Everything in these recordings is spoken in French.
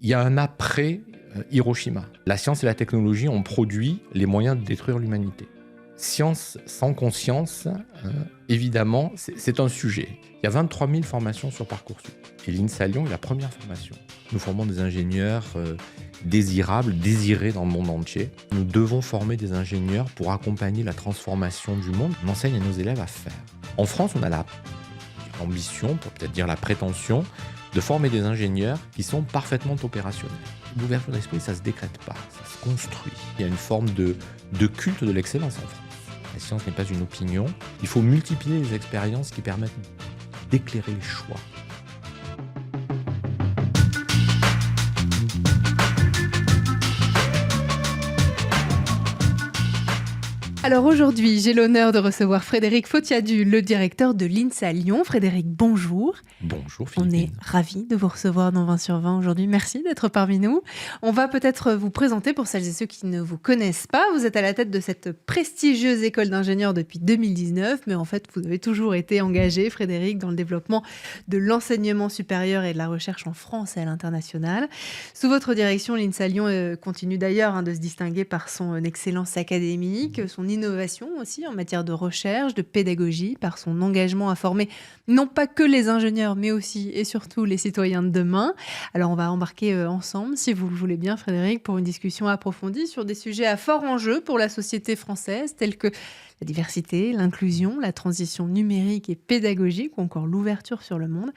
il y a un après Hiroshima. La science et la technologie ont produit les moyens de détruire l'humanité. Science sans conscience, évidemment, c'est un sujet. Il y a 23 000 formations sur Parcoursup. Et l'INSA Lyon est la première formation. Nous formons des ingénieurs désirables, désirés dans le monde entier. Nous devons former des ingénieurs pour accompagner la transformation du monde. On enseigne à nos élèves à faire. En France, on a l'ambition, pour peut-être dire la prétention, de former des ingénieurs qui sont parfaitement opérationnels. L'ouverture d'esprit, ça ne se décrète pas, ça se construit. Il y a une forme de culte de l'excellence en France. La science n'est pas une opinion. Il faut multiplier les expériences qui permettent d'éclairer les choix. Alors aujourd'hui, j'ai l'honneur de recevoir Frédéric Fotiadu, le directeur de l'INSA Lyon. Frédéric, bonjour. Bonjour Philippine. On est ravis de vous recevoir dans 20 sur 20 aujourd'hui. Merci d'être parmi nous. On va peut-être vous présenter pour celles et ceux qui ne vous connaissent pas. Vous êtes à la tête de cette prestigieuse école d'ingénieurs depuis 2019, mais en fait, vous avez toujours été engagé, Frédéric, dans le développement de l'enseignement supérieur et de la recherche en France et à l'international. Sous votre direction, l'INSA Lyon continue d'ailleurs de se distinguer par son excellence académique, son innovation aussi en matière de recherche, de pédagogie, par son engagement à former non pas que les ingénieurs, mais aussi et surtout les citoyens de demain. Alors on va embarquer ensemble, si vous le voulez bien Frédéric, pour une discussion approfondie sur des sujets à fort enjeu pour la société française, tels que la diversité, l'inclusion, la transition numérique et pédagogique, ou encore l'ouverture sur le monde.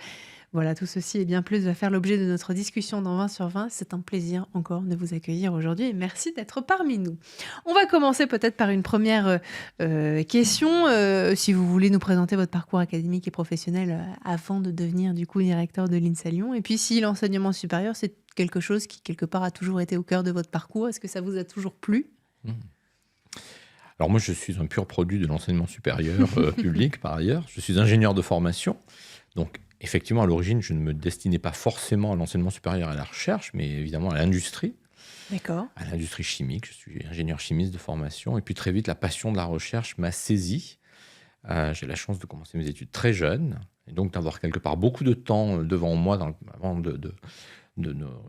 Voilà, tout ceci et bien plus va faire l'objet de notre discussion dans 20 sur 20. C'est un plaisir encore de vous accueillir aujourd'hui et merci d'être parmi nous. On va commencer peut-être par une première question. Si vous voulez nous présenter votre parcours académique et professionnel avant de devenir du coup directeur de l'INSA Lyon. Et puis si l'enseignement supérieur, c'est quelque chose qui quelque part a toujours été au cœur de votre parcours, est-ce que ça vous a toujours plu ? Alors moi, je suis un pur produit de l'enseignement supérieur public par ailleurs. Je suis ingénieur de formation, donc effectivement, à l'origine, je ne me destinais pas forcément à l'enseignement supérieur et à la recherche, mais évidemment à l'industrie. D'accord. À l'industrie chimique. Je suis ingénieur chimiste de formation. Et puis très vite, la passion de la recherche m'a saisi. J'ai la chance de commencer mes études très jeune, et donc d'avoir quelque part beaucoup de temps devant moi avant de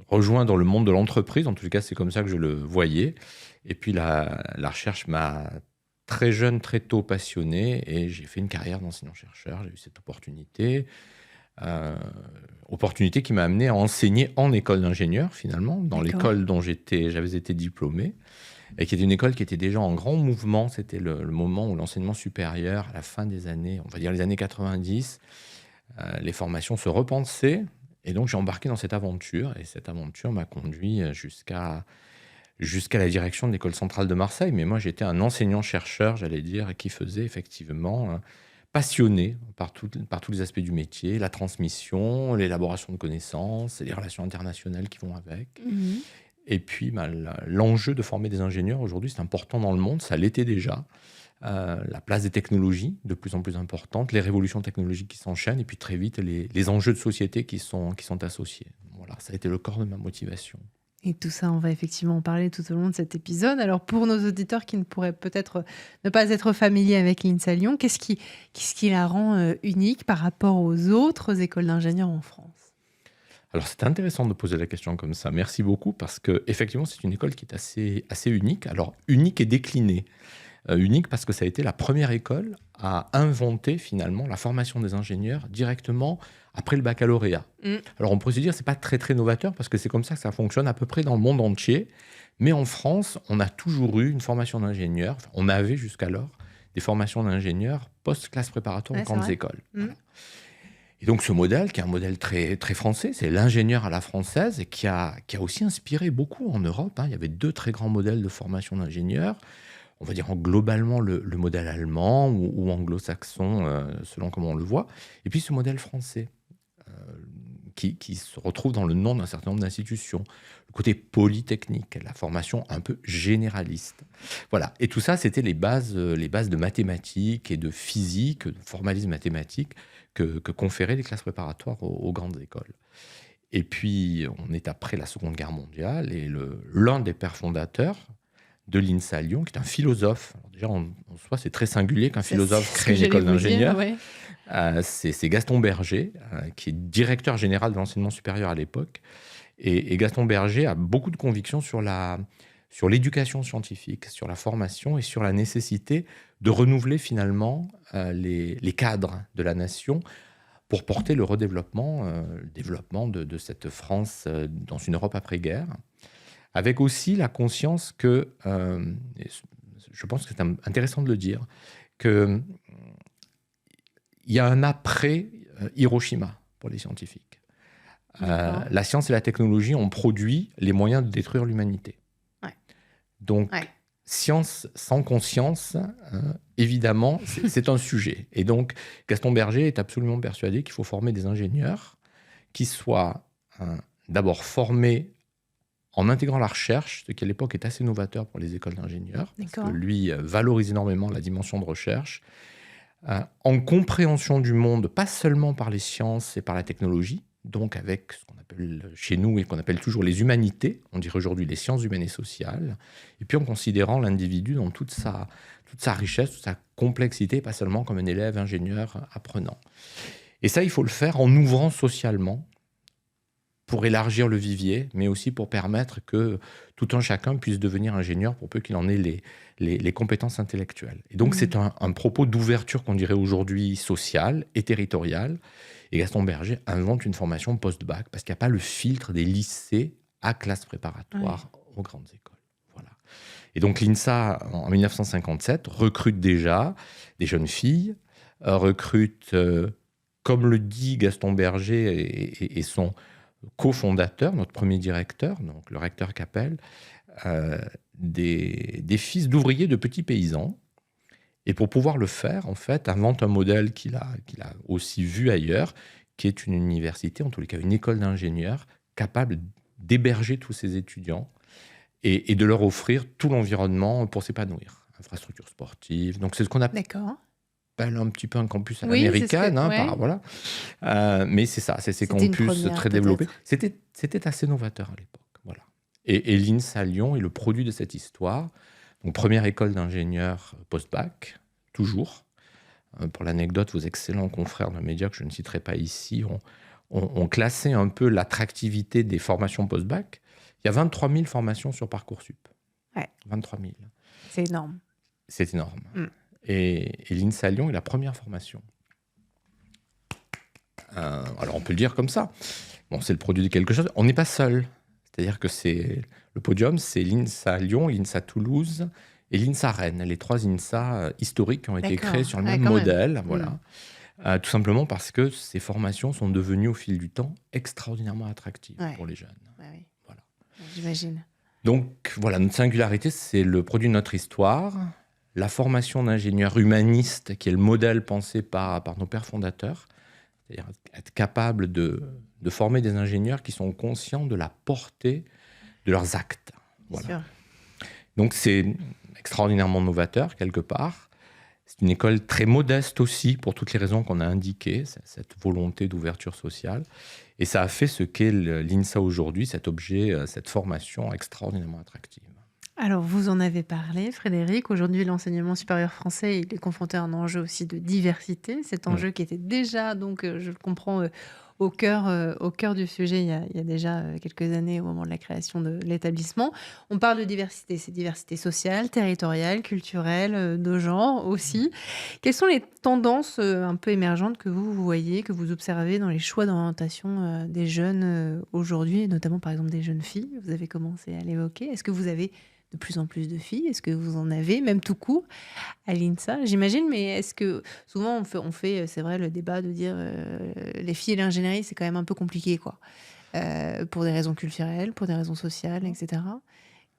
rejoindre le monde de l'entreprise. En tout cas, c'est comme ça que je le voyais. Et puis la recherche m'a très jeune, très tôt passionné, et j'ai fait une carrière d'enseignant-chercheur. J'ai eu cette opportunité qui m'a amené à enseigner en école d'ingénieur, finalement, dans l'école dont j'avais été diplômé, et qui était une école qui était déjà en grand mouvement. C'était le moment où l'enseignement supérieur, à la fin des années, on va dire les années 90, les formations se repensaient, et donc j'ai embarqué dans cette aventure, et cette aventure m'a conduit jusqu'à la direction de l'École centrale de Marseille. Mais moi, j'étais un enseignant-chercheur, j'allais dire, qui faisait effectivement... passionné par tous les aspects du métier, la transmission, l'élaboration de connaissances, les relations internationales qui vont avec. Et puis, l'enjeu de former des ingénieurs aujourd'hui, c'est important dans le monde, ça l'était déjà. La place des technologies, de plus en plus importante, les révolutions technologiques qui s'enchaînent, et puis très vite, les enjeux de société qui sont associés. Voilà, ça a été le corps de ma motivation. Et tout ça, on va effectivement en parler tout au long de cet épisode. Alors, pour nos auditeurs qui ne pourraient peut-être ne pas être familiers avec l'INSA Lyon, qu'est-ce qui la rend unique par rapport aux autres écoles d'ingénieurs en France ? Alors, c'est intéressant de poser la question comme ça. Merci beaucoup, parce qu'effectivement, c'est une école qui est assez unique. Alors, unique et déclinée. Unique parce que ça a été la première école à inventer finalement la formation des ingénieurs directement après le baccalauréat. Alors on pourrait se dire que ce n'est pas très très novateur parce que c'est comme ça que ça fonctionne à peu près dans le monde entier. Mais en France, on a toujours eu une formation d'ingénieur. Enfin, on avait jusqu'alors des formations d'ingénieurs post-classe préparatoire aux grandes écoles. Voilà. Et donc ce modèle, qui est un modèle très, très français, c'est l'ingénieur à la française et qui a aussi inspiré beaucoup en Europe. Il y avait 2 très grands modèles de formation d'ingénieurs. On va dire globalement le modèle allemand ou anglo-saxon, selon comment on le voit. Et puis ce modèle français, qui se retrouve dans le nom d'un certain nombre d'institutions. Le côté polytechnique, la formation un peu généraliste. Voilà. Et tout ça, c'était les bases de mathématiques et de physique, de formalisme mathématique que conféraient les classes préparatoires aux grandes écoles. Et puis, on est après la Seconde Guerre mondiale, et l'un des pères fondateurs de l'INSA Lyon, qui est un philosophe. Alors déjà, en soi, c'est très singulier qu'un philosophe crée une école d'ingénieurs. Ouais. C'est Gaston Berger, qui est directeur général de l'enseignement supérieur à l'époque, Et Gaston Berger a beaucoup de convictions sur l'éducation scientifique, sur la formation et sur la nécessité de renouveler finalement les cadres de la nation pour porter le redéveloppement, le développement de cette France dans une Europe après-guerre, avec aussi la conscience que, et je pense que c'est intéressant de le dire, qu'il y a un après Hiroshima pour les scientifiques. La science et la technologie ont produit les moyens de détruire l'humanité. Ouais. Donc, science sans conscience, évidemment, c'est un sujet. Et donc, Gaston Berger est absolument persuadé qu'il faut former des ingénieurs qui soient d'abord formés en intégrant la recherche, ce qui à l'époque est assez novateur pour les écoles d'ingénieurs, parce que lui valorise énormément la dimension de recherche, en compréhension du monde, pas seulement par les sciences et par la technologie, donc avec ce qu'on appelle chez nous et qu'on appelle toujours les humanités, on dirait aujourd'hui les sciences humaines et sociales, et puis en considérant l'individu dans toute sa richesse, toute sa complexité, pas seulement comme un élève, ingénieur, apprenant. Et ça, il faut le faire en ouvrant socialement, pour élargir le vivier, mais aussi pour permettre que tout un chacun puisse devenir ingénieur pour peu qu'il en ait les compétences intellectuelles. Et donc, c'est un propos d'ouverture qu'on dirait aujourd'hui sociale et territoriale. Et Gaston Berger invente une formation post-bac parce qu'il n'y a pas le filtre des lycées à classe préparatoire aux grandes écoles. Voilà. Et donc, l'INSA, en 1957, recrute déjà des jeunes filles, recrute, comme le dit Gaston Berger et son cofondateur, notre premier directeur, donc le recteur Capel, des fils d'ouvriers de petits paysans. Et pour pouvoir le faire, en fait, invente un modèle qu'il a aussi vu ailleurs, qui est une université, en tous les cas une école d'ingénieurs, capable d'héberger tous ces étudiants et de leur offrir tout l'environnement pour s'épanouir. Infrastructures sportives. Donc c'est ce qu'on appelle un petit peu un campus à l'américaine, voilà. Mais c'est ça, c'est ces campus très développés. C'était assez novateur à l'époque, voilà. Et l'INSA Lyon est le produit de cette histoire. Donc première école d'ingénieurs post-bac, toujours. Pour l'anecdote, vos excellents confrères d'un média que je ne citerai pas ici ont classé un peu l'attractivité des formations post-bac. Il y a 23 000 formations sur Parcoursup. 23 000. C'est énorme. C'est énorme. Et l'INSA Lyon est la première formation. Alors, on peut le dire comme ça. Bon, c'est le produit de quelque chose. On n'est pas seul. C'est-à-dire que le podium, c'est l'INSA Lyon, l'INSA Toulouse et l'INSA Rennes. Les trois INSA historiques qui ont été créés sur le même modèle. Voilà. Tout simplement parce que ces formations sont devenues, au fil du temps, extraordinairement attractives pour les jeunes. Voilà. J'imagine. Donc, voilà, notre singularité, c'est le produit de notre histoire. La formation d'ingénieurs humanistes, qui est le modèle pensé par nos pères fondateurs, c'est-à-dire être capable de former des ingénieurs qui sont conscients de la portée de leurs actes. Voilà. Donc c'est extraordinairement novateur, quelque part. C'est une école très modeste aussi, pour toutes les raisons qu'on a indiquées, cette volonté d'ouverture sociale. Et ça a fait ce qu'est l'INSA aujourd'hui, cet objet, cette formation extraordinairement attractive. Alors, vous en avez parlé, Frédéric. Aujourd'hui, l'enseignement supérieur français, il est confronté à un enjeu aussi de diversité. Cet enjeu qui était déjà, donc, je le comprends, au cœur du sujet il y a déjà quelques années, au moment de la création de l'établissement. On parle de diversité, c'est diversité sociale, territoriale, culturelle, de genre aussi. Quelles sont les tendances un peu émergentes que vous voyez, que vous observez dans les choix d'orientation des jeunes aujourd'hui, et notamment par exemple des jeunes filles? Vous avez commencé à l'évoquer. Est-ce que vous avez de plus en plus de filles? Est-ce que vous en avez, même tout court, à l'INSA, j'imagine? Mais est-ce que souvent on fait c'est vrai, le débat de dire les filles et l'ingénierie, c'est quand même un peu compliqué, quoi, pour des raisons culturelles, pour des raisons sociales, etc.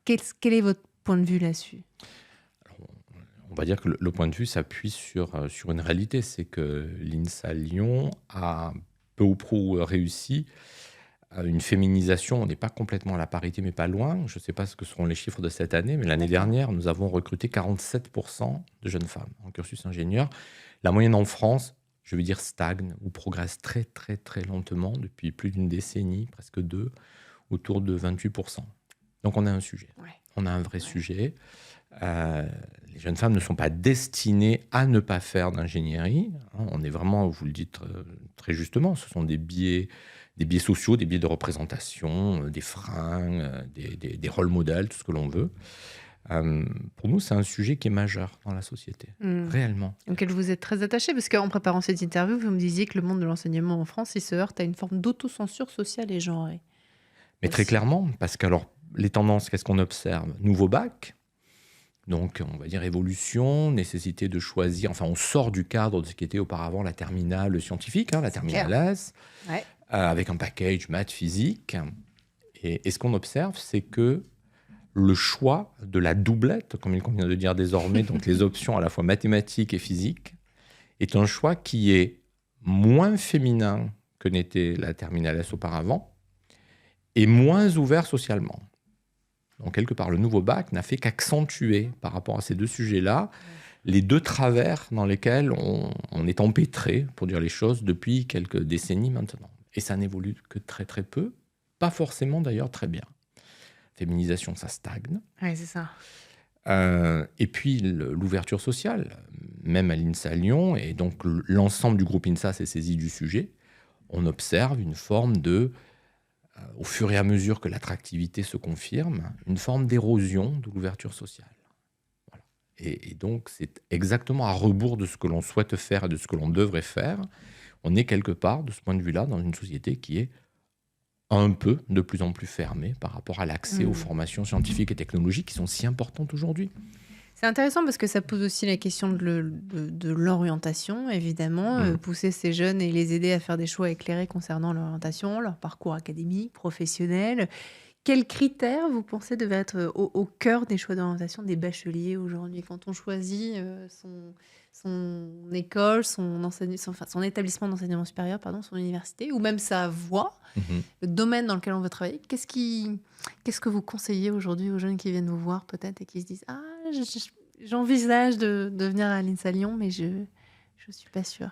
Quel est votre point de vue là-dessus? Alors, on va dire que le point de vue s'appuie sur une réalité, c'est que l'INSA Lyon a peu ou prou réussi une féminisation. On n'est pas complètement à la parité, mais pas loin. Je ne sais pas ce que seront les chiffres de cette année, mais l'année dernière, nous avons recruté 47% de jeunes femmes en cursus ingénieur. La moyenne en France, je veux dire, stagne ou progresse très, très, très lentement depuis plus d'une décennie, presque deux, autour de 28%. Donc on a un sujet. On a un vrai sujet. Les jeunes femmes ne sont pas destinées à ne pas faire d'ingénierie. On est vraiment, vous le dites très justement, ce sont des biais des biais sociaux, des biais de représentation, des freins, des rôles modèles, tout ce que l'on veut. Pour nous, c'est un sujet qui est majeur dans la société, réellement. Auquel vous êtes très attaché, parce qu'en préparant cette interview, vous me disiez que le monde de l'enseignement en France, il se heurte à une forme d'autocensure sociale et genrée. Mais très clairement, parce que alors, les tendances, qu'est-ce qu'on observe? Nouveau bac, donc on va dire évolution, nécessité de choisir, enfin on sort du cadre de ce qui était auparavant la terminale scientifique, la terminale S, Ouais. avec un package maths, physique. Et ce qu'on observe, c'est que le choix de la doublette, comme il convient de dire désormais, donc les options à la fois mathématiques et physiques, est un choix qui est moins féminin que n'était la terminale S auparavant et moins ouvert socialement. Donc, quelque part, le nouveau bac n'a fait qu'accentuer par rapport à ces deux sujets-là les deux travers dans lesquels on est empêtré, pour dire les choses, depuis quelques décennies maintenant. Et ça n'évolue que très très peu, pas forcément d'ailleurs très bien. Féminisation, ça stagne. Oui, c'est ça. Et puis l'ouverture sociale, même à l'INSA Lyon, et donc l'ensemble du groupe INSA s'est saisi du sujet, on observe une forme de, au fur et à mesure que l'attractivité se confirme, une forme d'érosion de l'ouverture sociale. Voilà. Et donc c'est exactement à rebours de ce que l'on souhaite faire et de ce que l'on devrait faire. On est quelque part, de ce point de vue-là, dans une société qui est un peu de plus en plus fermée par rapport à l'accès aux formations scientifiques et technologiques qui sont si importantes aujourd'hui. C'est intéressant parce que ça pose aussi la question de l'orientation, évidemment. Pousser ces jeunes et les aider à faire des choix éclairés concernant l'orientation, leur parcours académique, professionnel. Quels critères, vous pensez, devaient être au cœur des choix d'orientation des bacheliers aujourd'hui, quand on choisit son école, son établissement d'enseignement supérieur, son université, ou même sa voie, le domaine dans lequel on veut travailler? Qu'est-ce que vous conseillez aujourd'hui aux jeunes qui viennent vous voir peut-être et qui se disent « Ah, j'envisage de venir à l'INSA Lyon, mais je ne suis pas sûre ».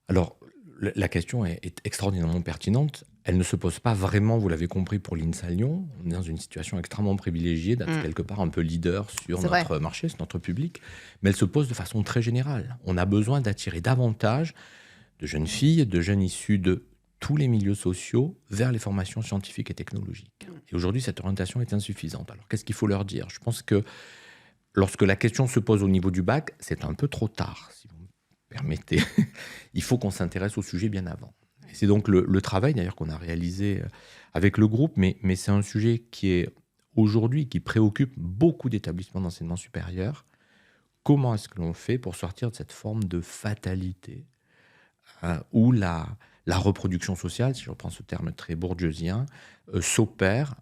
Alors, la question est extraordinairement pertinente. Elle ne se pose pas vraiment, vous l'avez compris, pour l'INSA Lyon. On est dans une situation extrêmement privilégiée d'être quelque part un peu leader sur notre marché, sur notre public. Mais elle se pose de façon très générale. On a besoin d'attirer davantage de jeunes filles, de jeunes issus de tous les milieux sociaux vers les formations scientifiques et technologiques. Et aujourd'hui, cette orientation est insuffisante. Alors, qu'est-ce qu'il faut leur dire? Je pense que lorsque la question se pose au niveau du bac, c'est un peu trop tard, si vous me permettez. Il faut qu'on s'intéresse au sujet bien avant. Et c'est donc le travail d'ailleurs qu'on a réalisé avec le groupe, mais c'est un sujet qui est aujourd'hui, qui préoccupe beaucoup d'établissements d'enseignement supérieur. Comment est-ce que l'on fait pour sortir de cette forme de fatalité où la reproduction sociale, si je reprends ce terme très bourdieussien, s'opère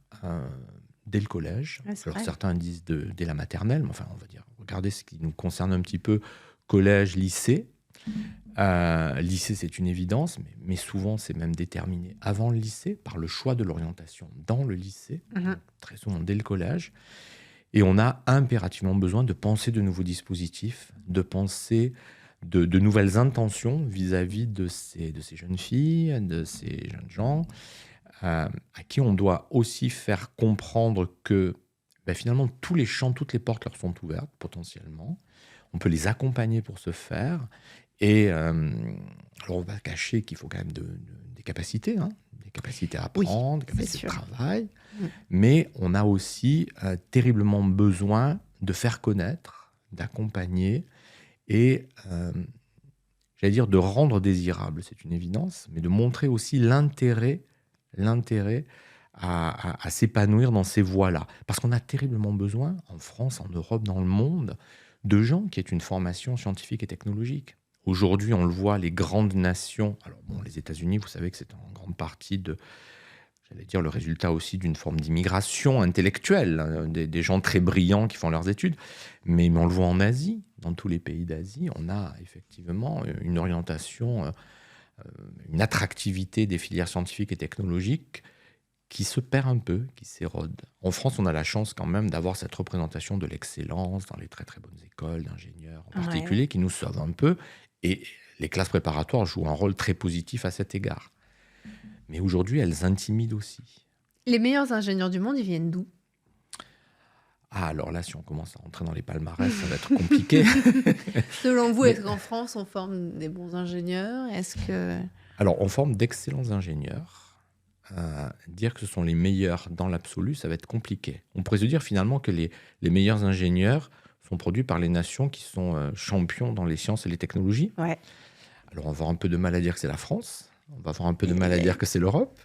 dès le collège. Alors certains disent dès la maternelle, mais enfin on va dire, regardez ce qui nous concerne un petit peu, collège, lycée. Lycée, c'est une évidence, mais souvent c'est même déterminé avant le lycée, par le choix de l'orientation dans le lycée, très souvent dès le collège. Et on a impérativement besoin de penser de nouveaux dispositifs, de penser de nouvelles intentions vis-à-vis de ces jeunes filles, de ces jeunes gens, à qui on doit aussi faire comprendre que finalement tous les champs, toutes les portes leur sont ouvertes potentiellement. On peut les accompagner pour ce faire. Et alors on va cacher qu'il faut quand même des capacités, des capacités à apprendre, des capacités de travail. Mais on a aussi terriblement besoin de faire connaître, d'accompagner et, j'allais dire, de rendre désirable, c'est une évidence, mais de montrer aussi l'intérêt à s'épanouir dans ces voies-là. Parce qu'on a terriblement besoin, en France, en Europe, dans le monde, de gens qui aient une formation scientifique et technologique. Aujourd'hui, on le voit, les grandes nations, alors bon, les États-Unis, vous savez que c'est en grande partie j'allais dire, le résultat aussi d'une forme d'immigration intellectuelle, des gens très brillants qui font leurs études, mais on le voit en Asie, dans tous les pays d'Asie, on a effectivement une orientation, une attractivité des filières scientifiques et technologiques qui se perd un peu, qui s'érode. En France, on a la chance quand même d'avoir cette représentation de l'excellence dans les très très bonnes écoles d'ingénieurs en particulier, qui nous sauve un peu, et les classes préparatoires jouent un rôle très positif à cet égard. Mais aujourd'hui, elles intimident aussi. Les meilleurs ingénieurs du monde, ils viennent d'où? Alors là, si on commence à rentrer dans les palmarès, ça va être compliqué. Selon vous, est-ce qu'en France, on forme des bons ingénieurs? Est-ce que... Alors, on forme d'excellents ingénieurs. Dire que ce sont les meilleurs dans l'absolu, ça va être compliqué. On pourrait se dire finalement que les meilleurs ingénieurs sont produits par les nations qui sont champions dans les sciences et les technologies. Ouais. Alors, on va avoir un peu de mal à dire que c'est la France. On va avoir un peu de mal à dire que c'est l'Europe.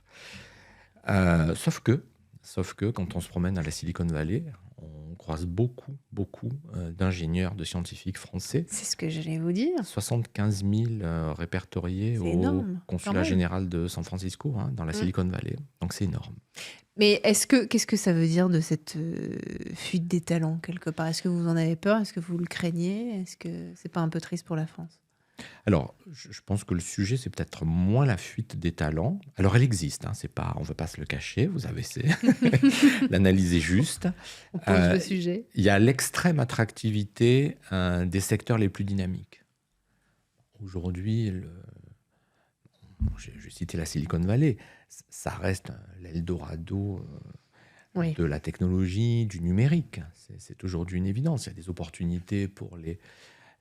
Sauf que quand on se promène à la Silicon Valley, on croise beaucoup d'ingénieurs, de scientifiques français. C'est ce que j'allais vous dire. 75 000 répertoriés C'est au énorme, quand consulat même. général de San Francisco, dans la Silicon Valley. Donc c'est énorme. Mais qu'est-ce que ça veut dire de cette fuite des talents quelque part? Est-ce que vous en avez peur? Est-ce que vous le craignez? Est-ce que c'est pas un peu triste pour la France? Alors, je pense que le sujet, c'est peut-être moins la fuite des talents. Alors, elle existe, c'est pas, on ne veut pas se le cacher, vous avez l'analyse est juste. On pose le sujet. Il y a l'extrême attractivité des secteurs les plus dynamiques. Aujourd'hui, j'ai cité la Silicon Valley, ça reste l'Eldorado Oui. de la technologie, du numérique. C'est aujourd'hui une évidence. Il y a des opportunités pour les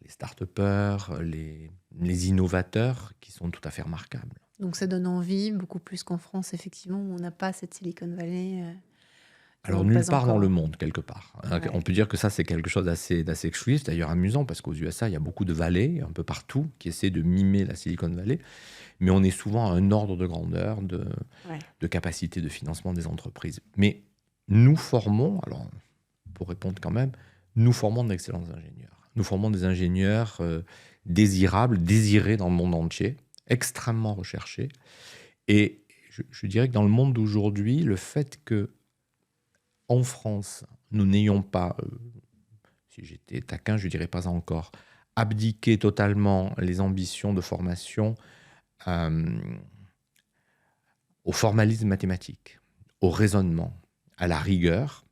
start-upers, les innovateurs qui sont tout à fait remarquables. Donc ça donne envie, beaucoup plus qu'en France, effectivement, où on n'a pas cette Silicon Valley. Alors, Non, nulle pas part dans encore. le monde, quelque part. Ouais. On peut dire que ça, c'est quelque chose d'assez exclusif, d'ailleurs amusant, parce qu'aux USA, il y a beaucoup de vallées, un peu partout, qui essaient de mimer la Silicon Valley. Mais on est souvent à un ordre de grandeur, de capacité de financement des entreprises. Mais nous formons, alors pour répondre quand même, nous formons d'excellents ingénieurs. Nous formons des ingénieurs désirables, désirés dans le monde entier, extrêmement recherchés. Et je dirais que dans le monde d'aujourd'hui, le fait que en France, nous n'ayons pas, si j'étais taquin, je ne dirais pas encore, abdiqué totalement les ambitions de formation au formalisme mathématique, au raisonnement, à la rigueur.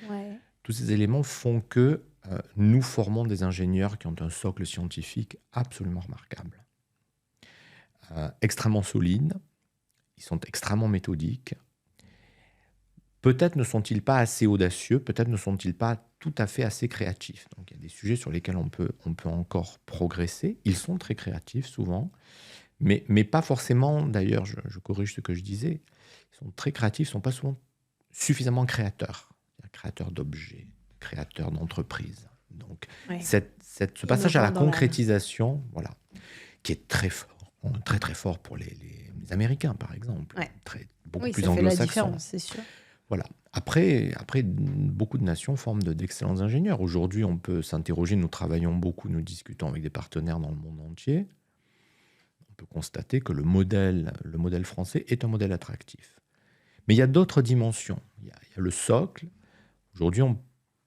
Ouais. Tous ces éléments font que nous formons des ingénieurs qui ont un socle scientifique absolument remarquable, extrêmement solides, ils sont extrêmement méthodiques. Peut-être ne sont-ils pas assez audacieux, peut-être ne sont-ils pas tout à fait assez créatifs. Donc il y a des sujets sur lesquels on peut encore progresser. Ils sont très créatifs souvent, mais pas forcément, d'ailleurs, je corrige ce que je disais, ils sont très créatifs, ils ne sont pas souvent suffisamment créateurs. Créateurs d'objets, créateurs d'entreprises. Donc ce passage à la concrétisation, voilà, qui est très fort, très très fort pour les Américains, par exemple, beaucoup plus anglo-saxons. Ça fait la différence, c'est sûr. Voilà. Après, beaucoup de nations forment d'excellents ingénieurs. Aujourd'hui, on peut s'interroger, nous travaillons beaucoup, nous discutons avec des partenaires dans le monde entier. On peut constater que le modèle français est un modèle attractif. Mais il y a d'autres dimensions. Il y a le socle. Aujourd'hui, on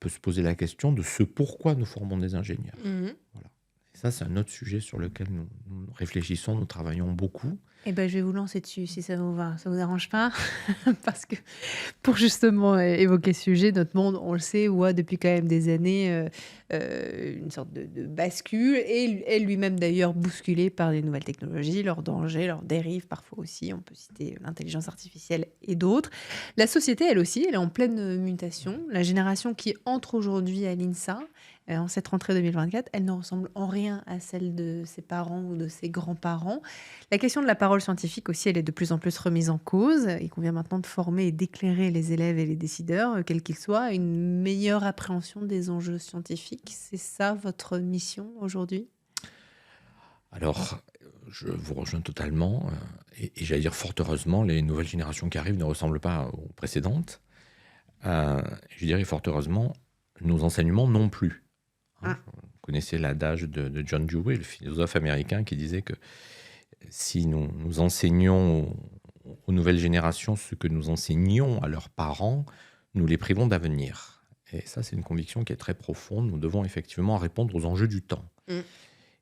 peut se poser la question de ce pourquoi nous formons des ingénieurs. Voilà. Et ça, c'est un autre sujet sur lequel nous réfléchissons, nous travaillons beaucoup. Eh ben, je vais vous lancer dessus, si ça vous va. Ça vous dérange pas? Parce que pour justement évoquer ce sujet, notre monde, on le sait, voit depuis quand même des années une sorte de bascule, et est lui-même d'ailleurs bousculé par des nouvelles technologies, leurs dangers, leurs dérives parfois aussi. On peut citer l'intelligence artificielle et d'autres. La société, elle aussi, elle est en pleine mutation. La génération qui entre aujourd'hui à l'INSA, en cette rentrée 2024, elle ne ressemble en rien à celle de ses parents ou de ses grands-parents. La question de la parole scientifique aussi, elle est de plus en plus remise en cause. Il convient maintenant de former et d'éclairer les élèves et les décideurs, quels qu'ils soient, à une meilleure appréhension des enjeux scientifiques. C'est ça votre mission aujourd'hui? Alors, je vous rejoins totalement. Et j'allais dire, fort heureusement, les nouvelles générations qui arrivent ne ressemblent pas aux précédentes. Je dirais, fort heureusement, nos enseignements non plus. Vous connaissez l'adage de John Dewey, le philosophe américain, qui disait que si nous enseignons aux nouvelles générations ce que nous enseignions à leurs parents, nous les privons d'avenir. Et ça, c'est une conviction qui est très profonde. Nous devons effectivement répondre aux enjeux du temps. Et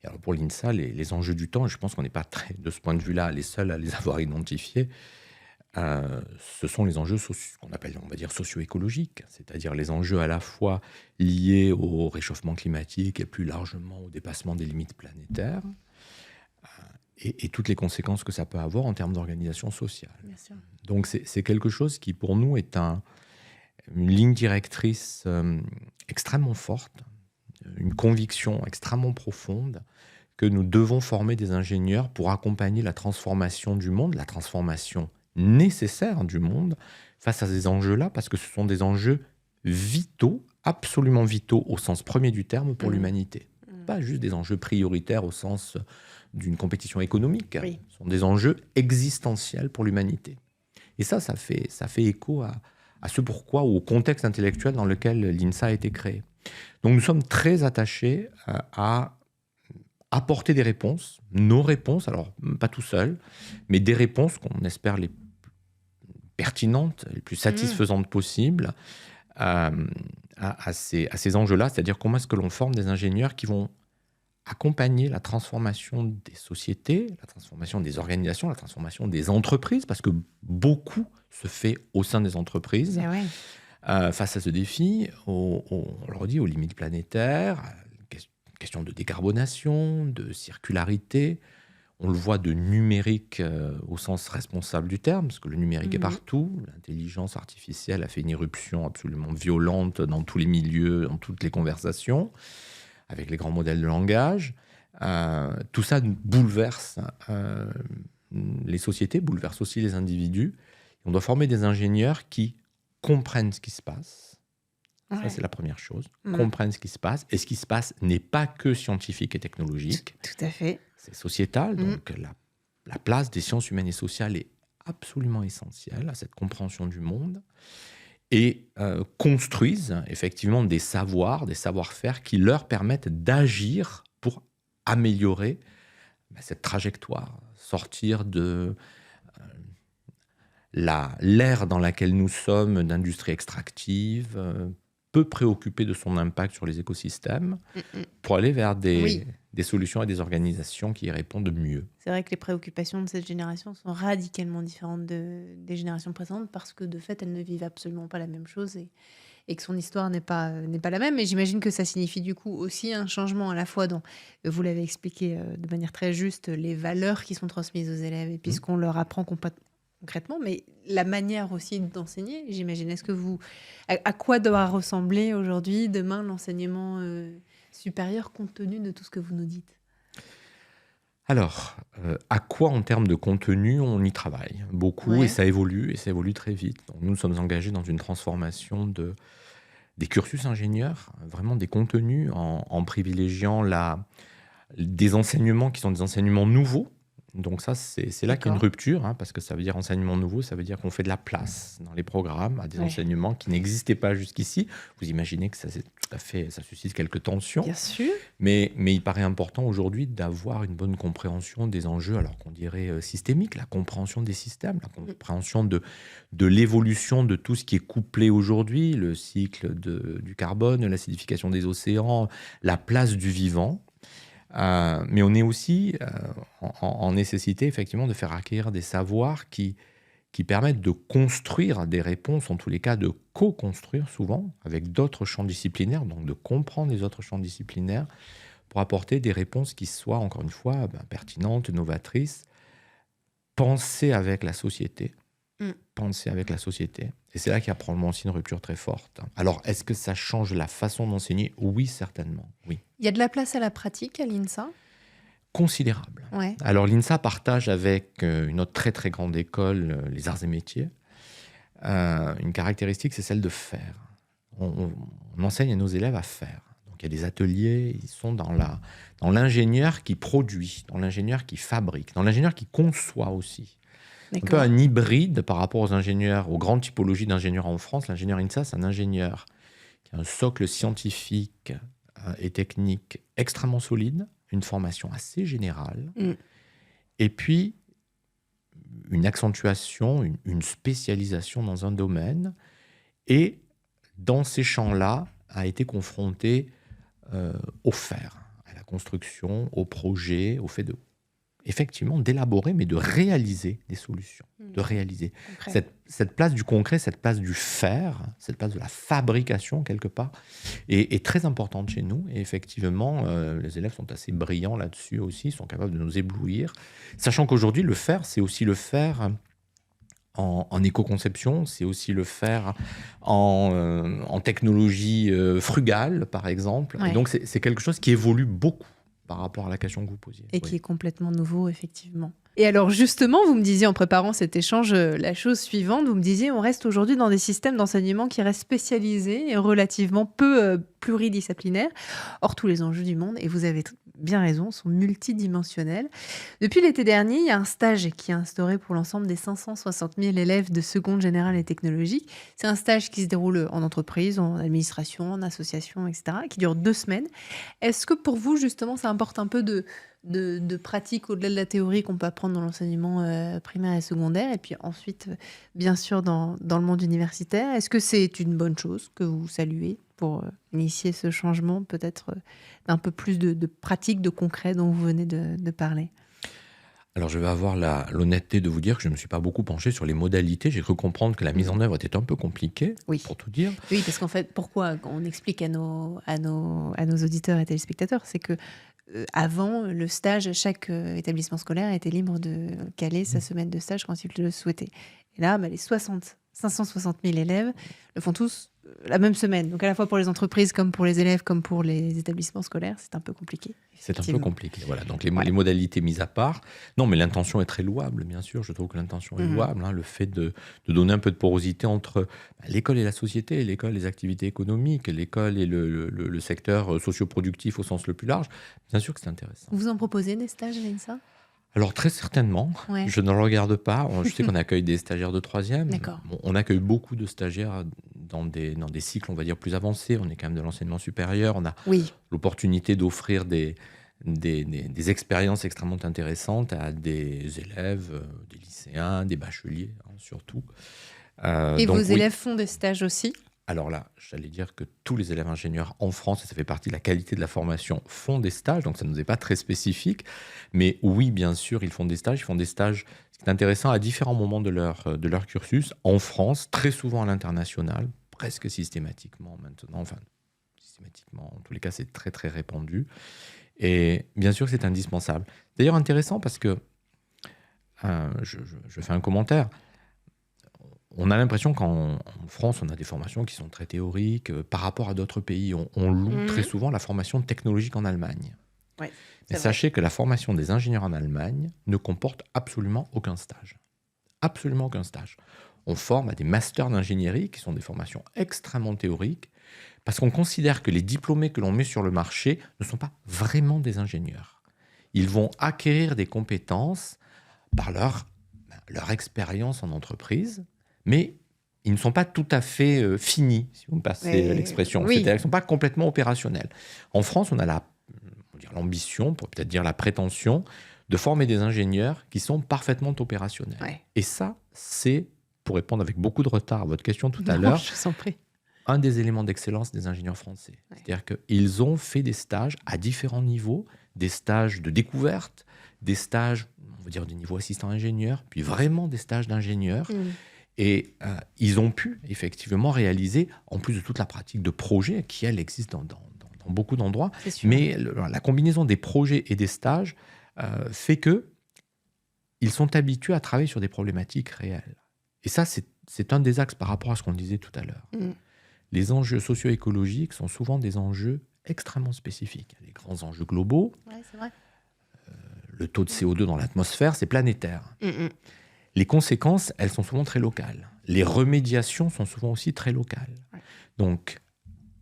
alors pour l'INSA, les enjeux du temps, je pense qu'on n'est pas de ce point de vue-là les seuls à les avoir identifiés. Ce sont les enjeux qu'on appelle, on va dire, socio-écologiques, c'est-à-dire les enjeux à la fois liés au réchauffement climatique et plus largement au dépassement des limites planétaires, et toutes les conséquences que ça peut avoir en termes d'organisation sociale. Bien sûr. Donc c'est quelque chose qui, pour nous, est une ligne directrice extrêmement forte, une conviction extrêmement profonde que nous devons former des ingénieurs pour accompagner la transformation du monde, la transformation nécessaire du monde face à ces enjeux-là, parce que ce sont des enjeux vitaux, absolument vitaux au sens premier du terme pour l'humanité. Pas juste des enjeux prioritaires au sens d'une compétition économique. Oui. Ce sont des enjeux existentiels pour l'humanité. Et ça fait écho à ce pourquoi, ou au contexte intellectuel dans lequel l'INSA a été créé. Donc nous sommes très attachés à apporter des réponses, nos réponses, alors pas tout seul, mais des réponses qu'on espère les plus pertinentes, les plus satisfaisantes possibles à ces enjeux-là, c'est-à-dire comment est-ce que l'on forme des ingénieurs qui vont accompagner la transformation des sociétés, la transformation des organisations, la transformation des entreprises, parce que beaucoup se fait au sein des entreprises. Face à ce défi, on le redit, aux limites planétaires, question de décarbonation, de circularité. On le voit de numérique au sens responsable du terme, parce que le numérique est partout. L'intelligence artificielle a fait une irruption absolument violente dans tous les milieux, dans toutes les conversations, avec les grands modèles de langage. Tout ça bouleverse les sociétés, bouleverse aussi les individus. On doit former des ingénieurs qui comprennent ce qui se passe. Ça, c'est la première chose. Comprennent ce qui se passe. Et ce qui se passe n'est pas que scientifique et technologique. Tout à fait. C'est sociétal. Donc, la place des sciences humaines et sociales est absolument essentielle à cette compréhension du monde. Et construisent effectivement des savoirs, des savoir-faire qui leur permettent d'agir pour améliorer cette trajectoire, sortir de l'ère dans laquelle nous sommes d'industrie extractive, peu préoccupée de son impact sur les écosystèmes, pour aller vers des solutions et des organisations qui y répondent mieux. C'est vrai que les préoccupations de cette génération sont radicalement différentes des générations précédentes parce que de fait, elles ne vivent absolument pas la même chose et que son histoire n'est pas la même. Et j'imagine que ça signifie du coup aussi un changement à la fois dans, vous l'avez expliqué de manière très juste, les valeurs qui sont transmises aux élèves et puis ce qu'on leur apprend concrètement, mais la manière aussi d'enseigner, j'imagine. Est-ce que à quoi doit ressembler aujourd'hui, demain, l'enseignement supérieur compte tenu de tout ce que vous nous dites? Alors, à quoi en termes de contenu on y travaille beaucoup et ça évolue très vite. Donc, nous sommes engagés dans une transformation des cursus ingénieurs, vraiment des contenus en privilégiant des enseignements qui sont des enseignements nouveaux. Donc ça, c'est là qu'il y a une rupture, parce que ça veut dire enseignement nouveau, ça veut dire qu'on fait de la place dans les programmes à des enseignements qui n'existaient pas jusqu'ici. Vous imaginez que ça suscite quelques tensions. Bien sûr. Mais il paraît important aujourd'hui d'avoir une bonne compréhension des enjeux, alors qu'on dirait systémique, la compréhension des systèmes, la compréhension de l'évolution de tout ce qui est couplé aujourd'hui, le cycle du carbone, l'acidification des océans, la place du vivant. Mais on est aussi en nécessité effectivement de faire acquérir des savoirs qui permettent de construire des réponses, en tous les cas de co-construire souvent avec d'autres champs disciplinaires, donc de comprendre les autres champs disciplinaires pour apporter des réponses qui soient, encore une fois, pertinentes, novatrices, pensées avec la société. Penser avec la société. Et c'est là qu'il y a probablement aussi une rupture très forte. Alors, est-ce que ça change la façon d'enseigner ? Oui, certainement. Oui. Il y a de la place à la pratique à l'INSA ? Considérable. Alors, l'INSA partage avec une autre très, très grande école, les arts et métiers, une caractéristique, c'est celle de faire. On enseigne à nos élèves à faire. Donc, il y a des ateliers, ils sont dans l'ingénieur qui produit, dans l'ingénieur qui fabrique, dans l'ingénieur qui conçoit aussi. Un peu un hybride par rapport aux grandes typologies d'ingénieurs en France. L'ingénieur INSA, c'est un ingénieur qui a un socle scientifique et technique extrêmement solide, une formation assez générale, et puis une accentuation, une spécialisation dans un domaine, et dans ces champs-là, a été confronté au faire, à la construction, au projet, au fait effectivement d'élaborer, mais de réaliser des solutions, de réaliser. Cette place du concret, cette place du faire, cette place de la fabrication, quelque part, est très importante chez nous. Et effectivement, les élèves sont assez brillants là-dessus aussi, ils sont capables de nous éblouir. Sachant qu'aujourd'hui, le faire, c'est aussi le faire en éco-conception, c'est aussi le faire en technologie frugale, par exemple. Et donc, c'est quelque chose qui évolue beaucoup. par rapport à la question que vous posiez. Et qui est complètement nouveau, effectivement. Et alors justement, vous me disiez en préparant cet échange la chose suivante, vous me disiez on reste aujourd'hui dans des systèmes d'enseignement qui restent spécialisés et relativement peu pluridisciplinaires. Or, tous les enjeux du monde, et vous avez bien raison, sont multidimensionnels. Depuis l'été dernier, il y a un stage qui est instauré pour l'ensemble des 560 000 élèves de seconde générale et technologique. C'est un stage qui se déroule en entreprise, en administration, en association, etc., qui dure 2 semaines. Est-ce que pour vous, justement, ça importe un peu de pratique au-delà de la théorie qu'on peut apprendre dans l'enseignement primaire et secondaire, et puis ensuite, bien sûr, dans le monde universitaire? Est-ce que c'est une bonne chose que vous saluez pour initier ce changement, peut-être d'un peu plus de pratique, de concret dont vous venez de parler? Alors, je vais avoir l'honnêteté de vous dire que je ne me suis pas beaucoup penché sur les modalités. J'ai cru comprendre que la mise en œuvre était un peu compliquée, Oui. pour tout dire. Oui, parce qu'en fait, pourquoi on explique à nos auditeurs et téléspectateurs, c'est que avant le stage, chaque établissement scolaire était libre de caler sa semaine de stage quand il le souhaitait. Et là, les 560 000 élèves le font tous la même semaine. Donc à la fois pour les entreprises, comme pour les élèves, comme pour les établissements scolaires, c'est un peu compliqué. C'est un peu compliqué. Voilà. Donc les modalités mises à part. Non, mais l'intention est très louable, bien sûr. Je trouve que l'intention est louable. Le fait de donner un peu de porosité entre l'école et la société, l'école et les activités économiques, l'école et le secteur socioproductif au sens le plus large, bien sûr que c'est intéressant. Vous en proposez des stages à l'INSA ? Alors très certainement, je ne le regarde pas. Je sais qu'on accueille des stagiaires de 3e. D'accord. On accueille beaucoup de stagiaires dans des cycles, on va dire, plus avancés. On est quand même de l'enseignement supérieur. On a l'opportunité d'offrir des expériences extrêmement intéressantes à des élèves, des lycéens, des bacheliers, surtout. Et donc, vos élèves font des stages aussi ? Alors là, j'allais dire que tous les élèves ingénieurs en France, et ça fait partie de la qualité de la formation, font des stages, donc ça ne nous est pas très spécifique. Mais oui, bien sûr, ils font des stages. Ils font des stages, ce qui est intéressant, à différents moments de leur cursus, en France, très souvent à l'international, presque systématiquement maintenant. Enfin, systématiquement, en tous les cas, c'est très, très répandu. Et bien sûr, c'est indispensable. D'ailleurs, intéressant parce que, je fais un commentaire, on a l'impression qu'en France, on a des formations qui sont très théoriques. Par rapport à d'autres pays, on loue très souvent la formation technologique en Allemagne. Ouais, mais sachez que la formation des ingénieurs en Allemagne ne comporte absolument aucun stage. Absolument aucun stage. On forme à des masters d'ingénierie qui sont des formations extrêmement théoriques parce qu'on considère que les diplômés que l'on met sur le marché ne sont pas vraiment des ingénieurs. Ils vont acquérir des compétences par leur expérience en entreprise, mais ils ne sont pas tout à fait finis, si vous me passez l'expression. Oui. C'est-à-dire qu'ils ne sont pas complètement opérationnels. En France, on a l'ambition, pour peut-être dire la prétention, de former des ingénieurs qui sont parfaitement opérationnels. Ouais. Et ça, c'est, pour répondre avec beaucoup de retard à votre question tout à l'heure, je vous en prie, un des éléments d'excellence des ingénieurs français. Ouais. C'est-à-dire qu'ils ont fait des stages à différents niveaux, des stages de découverte, des stages, on va dire, du niveau assistant-ingénieur, puis vraiment des stages d'ingénieur. Et ils ont pu effectivement réaliser, en plus de toute la pratique de projet qui, elle, existe dans beaucoup d'endroits, mais la combinaison des projets et des stages fait qu'ils sont habitués à travailler sur des problématiques réelles. Et ça, c'est un des axes par rapport à ce qu'on disait tout à l'heure. Les enjeux socio-écologiques sont souvent des enjeux extrêmement spécifiques. Les grands enjeux globaux, c'est vrai. Le taux de CO2 dans l'atmosphère, c'est planétaire. Les conséquences, elles sont souvent très locales. Les remédiations sont souvent aussi très locales. Donc,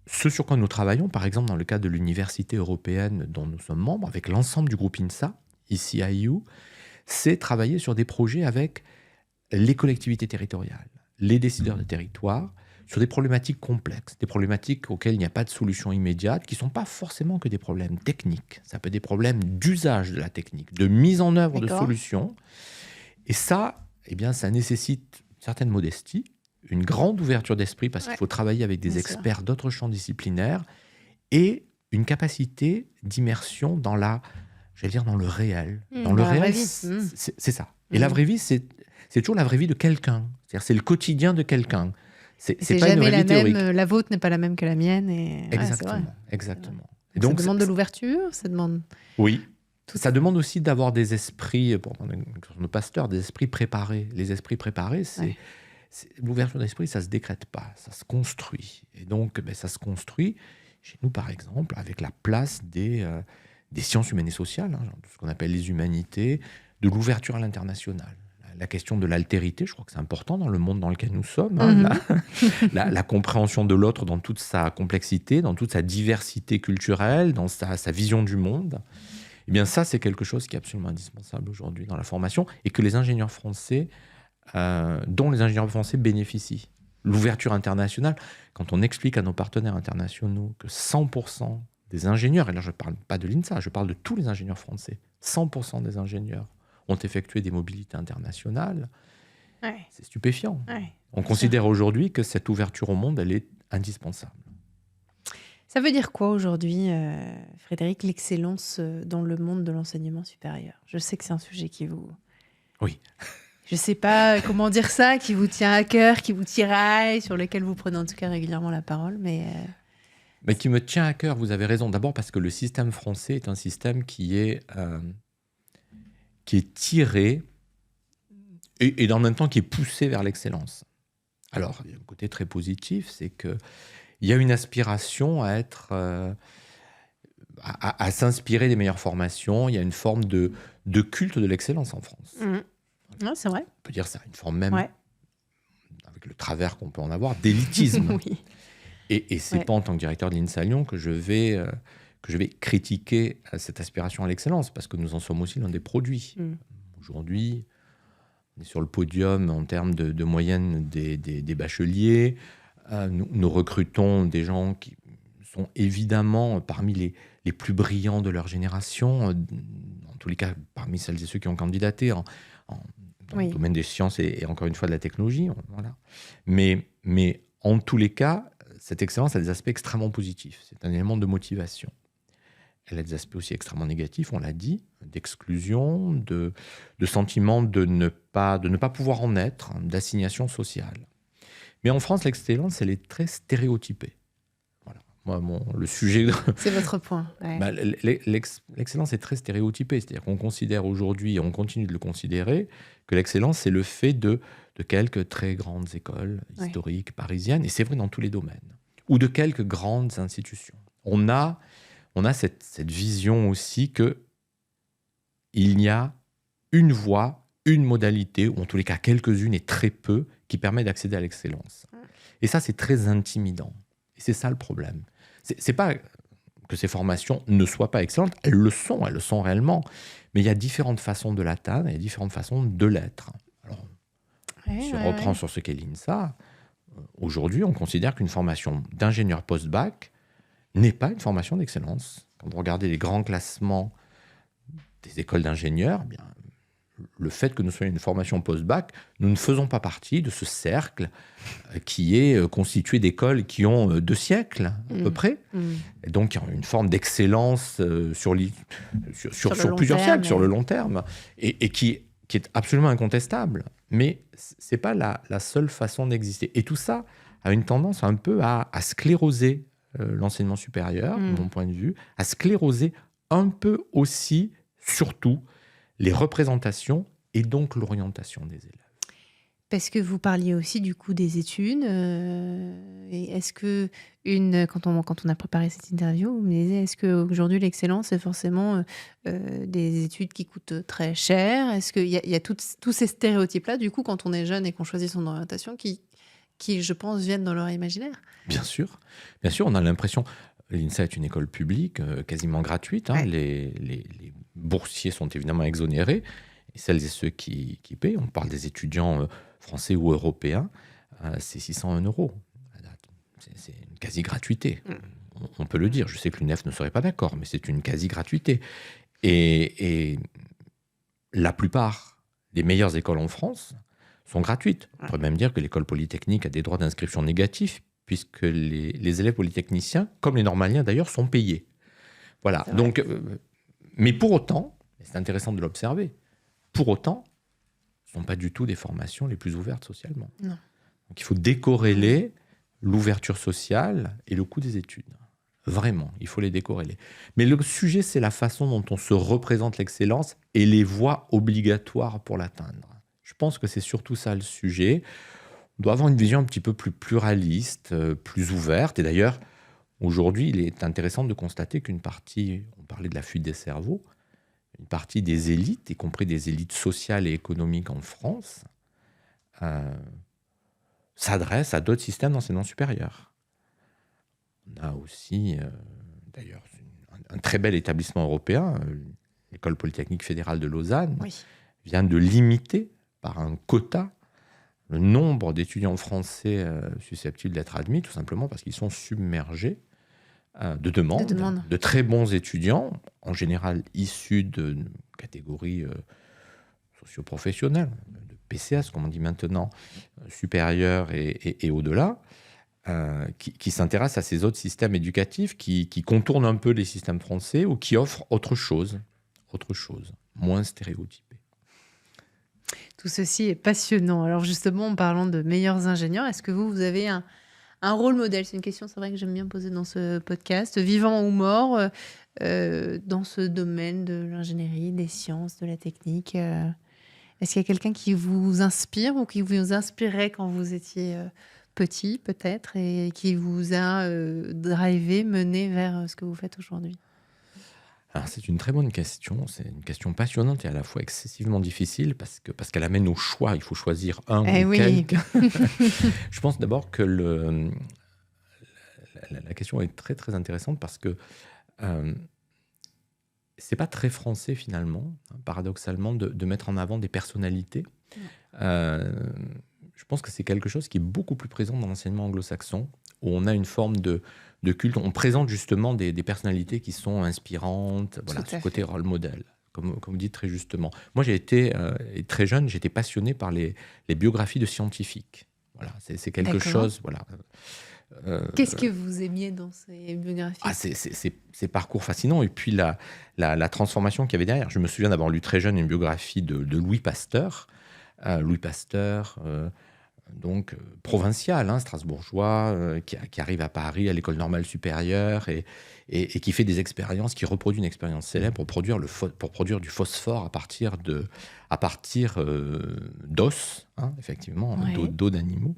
ce sur quoi nous travaillons, par exemple, dans le cadre de l'université européenne dont nous sommes membres, avec l'ensemble du groupe INSA, ici à IU, c'est travailler sur des projets avec les collectivités territoriales, les décideurs de territoire, sur des problématiques complexes, des problématiques auxquelles il n'y a pas de solution immédiate, qui ne sont pas forcément que des problèmes techniques. Ça peut être des problèmes d'usage de la technique, de mise en œuvre de solutions. Et ça, eh bien, ça nécessite une certaine modestie, une grande ouverture d'esprit, parce qu'il faut travailler avec des experts d'autres champs disciplinaires, et une capacité d'immersion dans dans le réel. Dans le réel, c'est ça. Et la vraie vie, c'est toujours la vraie vie de quelqu'un. C'est-à-dire, c'est le quotidien de quelqu'un. C'est pas jamais une vraie vie théorique. La vôtre n'est pas la même que la mienne. Et... Exactement. Et donc, ça demande de l'ouverture, ça demande... Oui. Ça demande aussi d'avoir des esprits, pour nos pasteurs, des esprits préparés. Les esprits préparés, l'ouverture d'esprit, ça ne se décrète pas, ça se construit. Et donc, ça se construit, chez nous par exemple, avec la place des des sciences humaines et sociales, hein, ce qu'on appelle les humanités, de l'ouverture à l'international. La question de l'altérité, je crois que c'est important dans le monde dans lequel nous sommes. Hein, la compréhension de l'autre dans toute sa complexité, dans toute sa diversité culturelle, dans sa vision du monde. Eh bien, ça, c'est quelque chose qui est absolument indispensable aujourd'hui dans la formation et que les ingénieurs français, dont les ingénieurs français bénéficient. L'ouverture internationale, quand on explique à nos partenaires internationaux que 100% des ingénieurs, et là je ne parle pas de l'INSA, je parle de tous les ingénieurs français, 100% des ingénieurs ont effectué des mobilités internationales, c'est stupéfiant. On considère aujourd'hui que cette ouverture au monde, elle est indispensable. Ça veut dire quoi aujourd'hui, Frédéric, l'excellence dans le monde de l'enseignement supérieur? Je sais que c'est un sujet qui vous... Oui. Je ne sais pas comment dire ça, qui vous tient à cœur, qui vous tiraille, sur lequel vous prenez en tout cas régulièrement la parole, mais qui me tient à cœur, vous avez raison. D'abord parce que le système français est un système qui est tiré et dans le même temps qui est poussé vers l'excellence. Alors, il y a un côté très positif, c'est qu'il y a une aspiration à être... à s'inspirer des meilleures formations. Il y a une forme de culte de l'excellence en France. Ouais, c'est vrai. On peut dire ça, une forme même, avec le travers qu'on peut en avoir, d'élitisme. Oui. Et c'est pas en tant que directeur de l'INSA Lyon que je vais critiquer cette aspiration à l'excellence, parce que nous en sommes aussi l'un des produits. Aujourd'hui, on est sur le podium en termes de moyenne des bacheliers. Nous recrutons des gens qui sont évidemment parmi les plus brillants de leur génération, en tous les cas parmi celles et ceux qui ont candidaté dans le domaine des sciences et encore une fois de la technologie. Voilà. Mais en tous les cas, cette excellence a des aspects extrêmement positifs. C'est un élément de motivation. Elle a des aspects aussi extrêmement négatifs, on l'a dit, d'exclusion, de sentiment de ne pas pouvoir en être, d'assignation sociale. Mais en France, l'excellence, elle est très stéréotypée. Voilà. Moi, le sujet... C'est votre point. Ouais. L'excellence est très stéréotypée. C'est-à-dire qu'on considère aujourd'hui, et on continue de le considérer, que l'excellence, c'est le fait de quelques très grandes écoles historiques parisiennes, et c'est vrai dans tous les domaines, ou de quelques grandes institutions. On a cette vision aussi qu'il y a une voie, une modalité, ou en tous les cas quelques-unes et très peu, qui permet d'accéder à l'excellence. Et ça, c'est très intimidant. Et c'est ça le problème. C'est pas que ces formations ne soient pas excellentes, elles le sont réellement. Mais il y a différentes façons de l'atteindre, il y a différentes façons de l'être. Alors, si on reprend sur ce qu'est l'INSA, aujourd'hui, on considère qu'une formation d'ingénieur post-bac n'est pas une formation d'excellence. Quand vous regardez les grands classements des écoles d'ingénieurs, eh bien, le fait que nous soyons une formation post-bac, nous ne faisons pas partie de ce cercle qui est constitué d'écoles qui ont 2 siècles à peu près. Et donc, il y a une forme d'excellence sur plusieurs siècles, sur le long terme, et qui est absolument incontestable. Mais ce n'est pas la seule façon d'exister. Et tout ça a une tendance un peu à scléroser l'enseignement supérieur, de mon point de vue, à scléroser un peu aussi, surtout, les représentations et donc l'orientation des élèves. Parce que vous parliez aussi du coup des études. Et est-ce que, quand on a préparé cette interview, vous me disiez, est-ce qu'aujourd'hui l'excellence c'est forcément des études qui coûtent très cher? Est-ce qu'il y a tous ces stéréotypes-là, du coup, quand on est jeune et qu'on choisit son orientation, qui, je pense, viennent dans leur imaginaire? Bien sûr, on a l'impression... L'INSA est une école publique, quasiment gratuite. Hein. Les boursiers sont évidemment exonérés. Et celles et ceux qui paient, on parle des étudiants français ou européens, c'est 601 €. C'est une quasi-gratuité. On peut le dire. Je sais que l'UNEF ne serait pas d'accord, mais c'est une quasi-gratuité. Et la plupart des meilleures écoles en France sont gratuites. On pourrait même dire que l'école polytechnique a des droits d'inscription négatifs, puisque les élèves polytechniciens, comme les normaliens d'ailleurs, sont payés. Voilà. Donc, mais pour autant, et c'est intéressant de l'observer, pour autant, ce ne sont pas du tout des formations les plus ouvertes socialement. Non. Donc il faut décorréler l'ouverture sociale et le coût des études. Vraiment, il faut les décorréler. Mais le sujet, c'est la façon dont on se représente l'excellence et les voies obligatoires pour l'atteindre. Je pense que c'est surtout ça le sujet. On doit avoir une vision un petit peu plus pluraliste, plus ouverte. Et d'ailleurs, Aujourd'hui, il est intéressant de constater qu'une partie, on parlait de la fuite des cerveaux, une partie des élites, y compris des élites sociales et économiques en France, s'adresse à d'autres systèmes d'enseignement supérieur. On a aussi, d'ailleurs, un très bel établissement européen, l'École polytechnique fédérale de Lausanne, vient de limiter par un quota le nombre d'étudiants français susceptibles d'être admis, tout simplement parce qu'ils sont submergés de demandes, de très bons étudiants, en général issus de catégories socio-professionnelles, de PCS, comme on dit maintenant, supérieures et au-delà, qui s'intéressent à ces autres systèmes éducatifs qui contournent un peu les systèmes français ou qui offrent autre chose, moins stéréotypé. Tout ceci est passionnant. Alors justement, en parlant de meilleurs ingénieurs, est-ce que vous avez un rôle modèle? C'est une question, c'est vrai, que j'aime bien poser dans ce podcast. Vivant ou mort, dans ce domaine de l'ingénierie, des sciences, de la technique, est-ce qu'il y a quelqu'un qui vous inspire ou qui vous inspirait quand vous étiez petit, peut-être, et qui vous a drivé, mené vers ce que vous faites aujourd'hui? Alors, c'est une très bonne question. C'est une question passionnante et à la fois excessivement difficile parce qu'elle amène au choix. Il faut choisir un ou quelques. Je pense d'abord que la question est très, très intéressante parce que c'est pas très français finalement, paradoxalement, de mettre en avant des personnalités. Je pense que c'est quelque chose qui est beaucoup plus présent dans l'enseignement anglo-saxon, où on a une forme de culte. On présente justement des personnalités qui sont inspirantes, voilà, ce côté rôle modèle, comme vous dites très justement. Moi, j'ai été, très jeune, j'étais passionné par les biographies de scientifiques. Voilà, c'est quelque chose... Voilà. Qu'est-ce que vous aimiez dans ces biographies? Ces parcours fascinants et puis la transformation qu'il y avait derrière. Je me souviens d'avoir lu très jeune une biographie de Louis Pasteur. Louis Pasteur, donc provincial, strasbourgeois, qui arrive à Paris à l'école normale supérieure et qui fait des expériences, qui reproduit une expérience célèbre pour produire du phosphore à partir d'os, effectivement, d'eau d'animaux.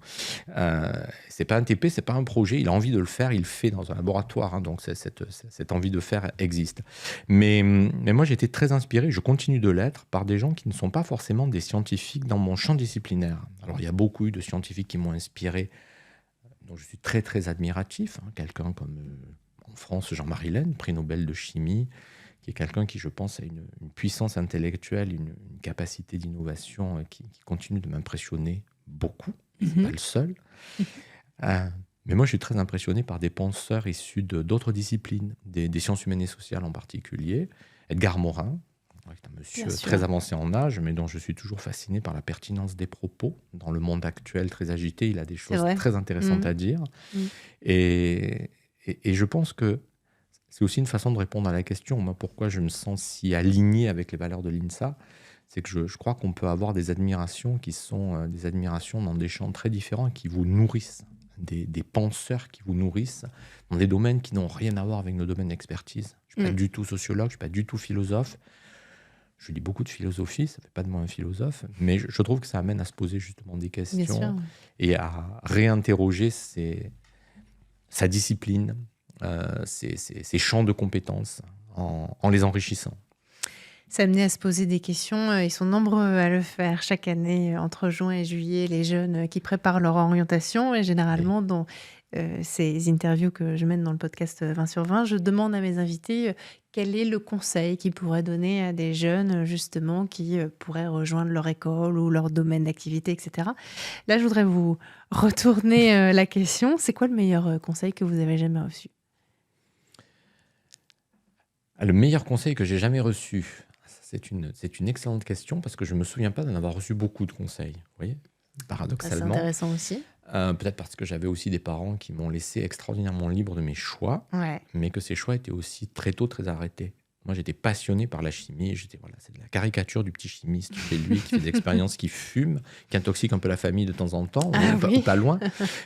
C'est pas un TP, c'est pas un projet, il a envie de le faire, il le fait dans un laboratoire, donc cette envie de faire existe. Mais moi j'étais très inspiré, je continue de l'être, par des gens qui ne sont pas forcément des scientifiques dans mon champ disciplinaire. Alors il y a beaucoup eu de scientifiques qui m'ont inspiré, dont je suis très très admiratif, quelqu'un comme en France Jean-Marie Laine, prix Nobel de chimie, qui est quelqu'un qui, je pense, a une puissance intellectuelle, une capacité d'innovation qui continue de m'impressionner beaucoup. C'est pas le seul. Mais moi, je suis très impressionné par des penseurs issus d'autres disciplines, des sciences humaines et sociales en particulier. Edgar Morin, qui est un monsieur très avancé en âge, mais dont je suis toujours fasciné par la pertinence des propos. Dans le monde actuel très agité, il a des choses très intéressantes à dire. Et je pense que c'est aussi une façon de répondre à la question. Moi, pourquoi je me sens si aligné avec les valeurs de l'INSA, c'est que je crois qu'on peut avoir des admirations qui sont des admirations dans des champs très différents qui vous nourrissent, des penseurs qui vous nourrissent dans des domaines qui n'ont rien à voir avec nos domaines d'expertise. Je ne suis pas du tout sociologue, je ne suis pas du tout philosophe. Je lis beaucoup de philosophie, ça ne fait pas de moi un philosophe, mais je trouve que ça amène à se poser justement des questions et à réinterroger sa discipline, ses champs de compétences en les enrichissant. Ça amenait à se poser des questions. Ils sont nombreux à le faire chaque année, entre juin et juillet, les jeunes qui préparent leur orientation. Et généralement, dans ces interviews que je mène dans le podcast 20 sur 20, je demande à mes invités quel est le conseil qu'ils pourraient donner à des jeunes, justement, qui pourraient rejoindre leur école ou leur domaine d'activité, etc. Là, je voudrais vous retourner la question. C'est quoi le meilleur conseil que vous avez jamais reçu? Le meilleur conseil que j'ai jamais reçu, c'est une excellente question parce que je me souviens pas d'en avoir reçu beaucoup de conseils. Vous voyez, paradoxalement. C'est intéressant aussi. Peut-être parce que j'avais aussi des parents qui m'ont laissé extraordinairement libre de mes choix, mais que ces choix étaient aussi très tôt très arrêtés. Moi, j'étais passionné par la chimie. C'est de la caricature du petit chimiste chez lui qui fait des expériences, qui fume, qui intoxique un peu la famille de temps en temps, ou pas loin.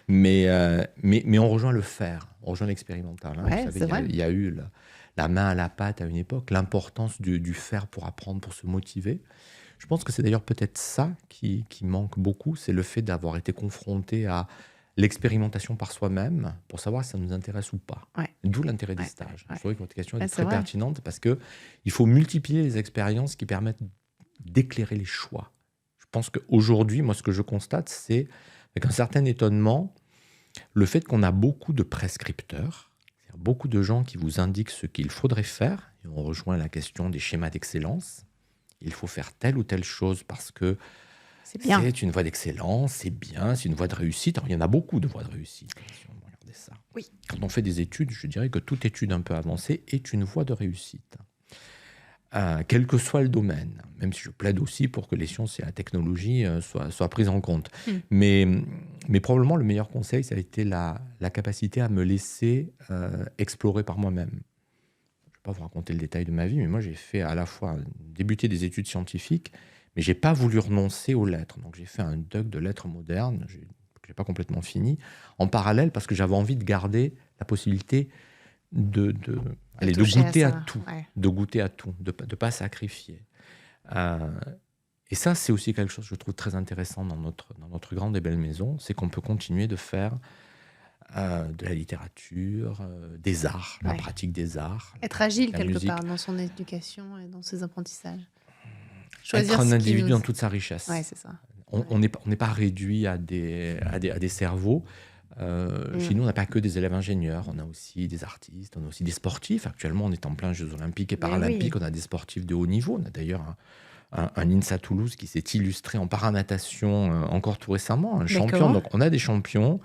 Mais on rejoint le faire, on rejoint l'expérimental. Vous savez, il y a eu la main à la pâte à une époque, l'importance du faire pour apprendre, pour se motiver. Je pense que c'est d'ailleurs peut-être ça qui manque beaucoup, c'est le fait d'avoir été confronté à l'expérimentation par soi-même pour savoir si ça nous intéresse ou pas. Ouais. D'où l'intérêt des Ouais, stages. ouais. Je trouvais que votre question Ah, est c'est très vrai. pertinente parce qu'il faut multiplier les expériences qui permettent d'éclairer les choix. Je pense qu'aujourd'hui, moi, ce que je constate, c'est avec un certain étonnement, le fait qu'on a beaucoup de prescripteurs, c'est-à-dire beaucoup de gens qui vous indiquent ce qu'il faudrait faire, et on rejoint la question des schémas d'excellence. Il faut faire telle ou telle chose parce que C'est bien. c'est une voie d'excellence, c'est bien, c'est une voie de réussite. Alors, il y en a beaucoup de voies de réussite, si on regardait ça. Oui. Quand on fait des études, je dirais que toute étude un peu avancée est une voie de réussite. Quel que soit le domaine, même si je plaide aussi pour que les sciences et la technologie soient prises en compte. Mais probablement, le meilleur conseil, ça a été la capacité à me laisser explorer par moi-même. Je ne vais pas vous raconter le détail de ma vie, mais moi, j'ai fait à la fois débuter des études scientifiques, mais je n'ai pas voulu renoncer aux lettres. Donc, j'ai fait un DUC de lettres modernes, que je n'ai pas complètement fini, en parallèle, parce que j'avais envie de garder la possibilité de goûter à tout, ouais. de goûter à tout, de ne pas sacrifier. Et ça, c'est aussi quelque chose que je trouve très intéressant dans notre grande et belle maison, c'est qu'on peut continuer de faire de la littérature, des arts, la pratique des arts. Être agile la quelque musique. part dans son éducation et dans ses apprentissages. Être un individu dans toute sa richesse. Ouais, c'est ça. On n'est pas réduit à des cerveaux. Chez nous, on n'a pas que des élèves ingénieurs, on a aussi des artistes, on a aussi des sportifs. Actuellement, on est en plein Jeux olympiques et paralympiques, on a des sportifs de haut niveau. On a d'ailleurs un INSA Toulouse qui s'est illustré en paranatation encore tout récemment, un champion. Donc, on a des champions,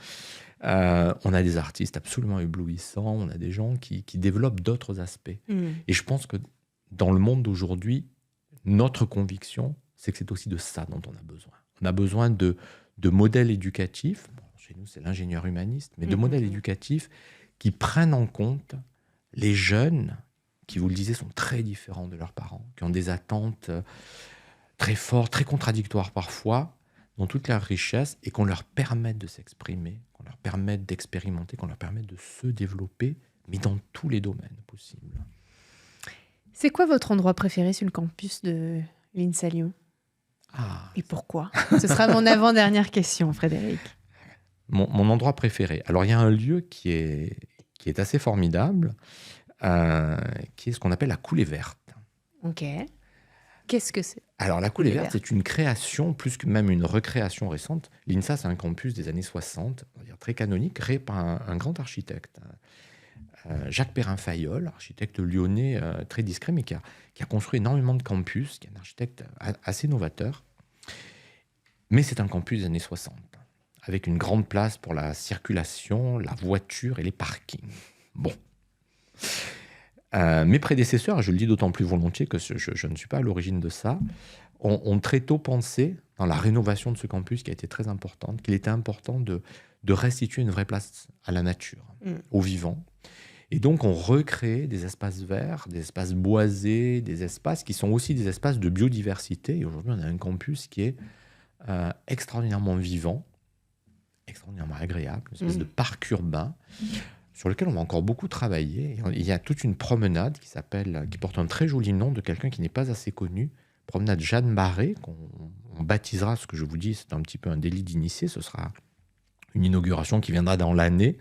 on a des artistes absolument éblouissants, on a des gens qui développent d'autres aspects. Et je pense que dans le monde d'aujourd'hui, notre conviction, c'est que c'est aussi de ça dont on a besoin. On a besoin de modèles éducatifs. Chez nous, c'est l'ingénieur humaniste, mais de modèles éducatifs qui prennent en compte les jeunes qui, vous le disiez, sont très différents de leurs parents, qui ont des attentes très fortes, très contradictoires parfois, dans toute leur richesse, et qu'on leur permette de s'exprimer, qu'on leur permette d'expérimenter, qu'on leur permette de se développer, mais dans tous les domaines possibles. C'est quoi votre endroit préféré sur le campus de l'INSA Lyon ? Et pourquoi ? Ce sera mon avant-dernière question, Frédéric. Mon endroit préféré. Alors, il y a un lieu qui est assez formidable, qui est ce qu'on appelle la coulée verte. Ok. Qu'est-ce que c'est ? Alors, la coulée verte, c'est une création, plus que même une recréation récente. L'INSA, c'est un campus des années 60, on va dire très canonique, créé par un grand architecte, Jacques Perrin-Fayolle, architecte lyonnais très discret, mais qui a construit énormément de campus, qui est un architecte assez novateur. Mais c'est un campus des années 60. Avec une grande place pour la circulation, la voiture et les parkings. Bon. Mes prédécesseurs, je le dis d'autant plus volontiers que je ne suis pas à l'origine de ça, ont très tôt pensé, dans la rénovation de ce campus qui a été très importante, qu'il était important de restituer une vraie place à la nature, aux vivants. Et donc, on recrée des espaces verts, des espaces boisés, des espaces qui sont aussi des espaces de biodiversité. Et aujourd'hui, on a un campus qui est extraordinairement vivant, extraordinairement agréable, une espèce de parc urbain sur lequel on va encore beaucoup travailler. Il y a toute une promenade qui porte un très joli nom de quelqu'un qui n'est pas assez connu, promenade Jeanne Barré, qu'on baptisera, ce que je vous dis, c'est un petit peu un délit d'initié, ce sera une inauguration qui viendra dans l'année.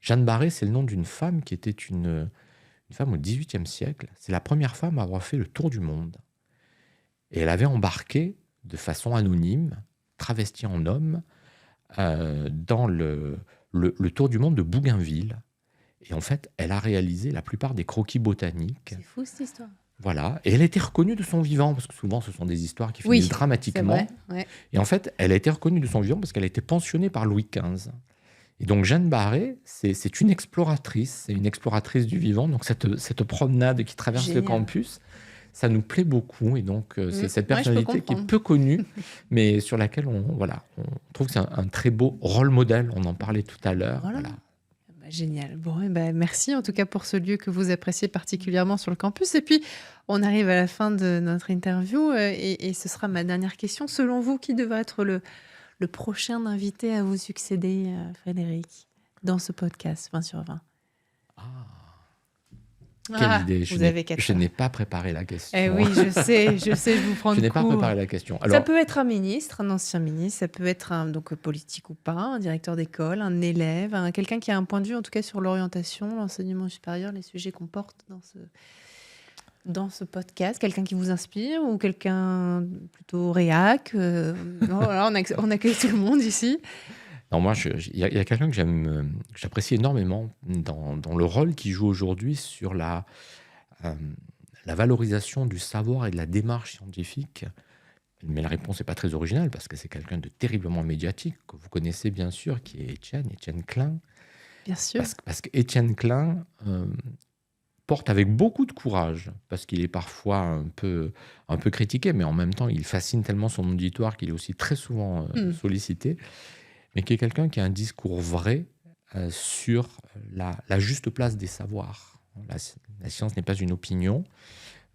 Jeanne Barré, c'est le nom d'une femme qui était une femme au XVIIIe siècle. C'est la première femme à avoir fait le tour du monde. Et elle avait embarqué de façon anonyme, travestie en homme, dans le tour du monde de Bougainville. Et en fait, elle a réalisé la plupart des croquis botaniques. C'est fou, cette histoire. Voilà. Et elle a été reconnue de son vivant, parce que souvent, ce sont des histoires qui finissent dramatiquement. C'est vrai, ouais. Et en fait, elle a été reconnue de son vivant parce qu'elle a été pensionnée par Louis XV. Et donc, Jeanne Barré, c'est une exploratrice. C'est une exploratrice du vivant. Donc, cette promenade qui traverse le campus, ça nous plaît beaucoup. Et donc, c'est cette personnalité qui est peu connue, mais sur laquelle on trouve que c'est un très beau rôle modèle. On en parlait tout à l'heure. Voilà. Génial. Bon, merci en tout cas pour ce lieu que vous appréciez particulièrement sur le campus. Et puis, on arrive à la fin de notre interview et ce sera ma dernière question. Selon vous, qui devrait être le prochain invité à vous succéder, Frédéric, dans ce podcast 20 sur 20 ? Quelle Ah, idée! vous avez 4 Je heures. n'ai pas préparé la Eh question. oui, je vous prends Je de n'ai pas court. préparé la question. Ça Alors, peut être un ministre, un ancien ministre, ça peut être donc politique ou pas, un directeur d'école, un élève, quelqu'un qui a un point de vue en tout cas sur l'orientation, l'enseignement supérieur, les sujets qu'on porte dans ce podcast, quelqu'un qui vous inspire ou quelqu'un plutôt réac. Voilà, on accueille tout le monde ici. non, moi, il y a quelqu'un que j'apprécie énormément dans le rôle qu'il joue aujourd'hui sur euh, la valorisation du savoir et de la démarche scientifique. Mais la réponse n'est pas très originale parce que c'est quelqu'un de terriblement médiatique que vous connaissez bien sûr, qui est Étienne Klein. Bien sûr. Parce qu'Étienne Klein porte avec beaucoup de courage, parce qu'il est parfois un peu critiqué, mais en même temps, il fascine tellement son auditoire qu'il est aussi très souvent sollicité, mais qui est quelqu'un qui a un discours vrai sur la juste place des savoirs. La science n'est pas une opinion,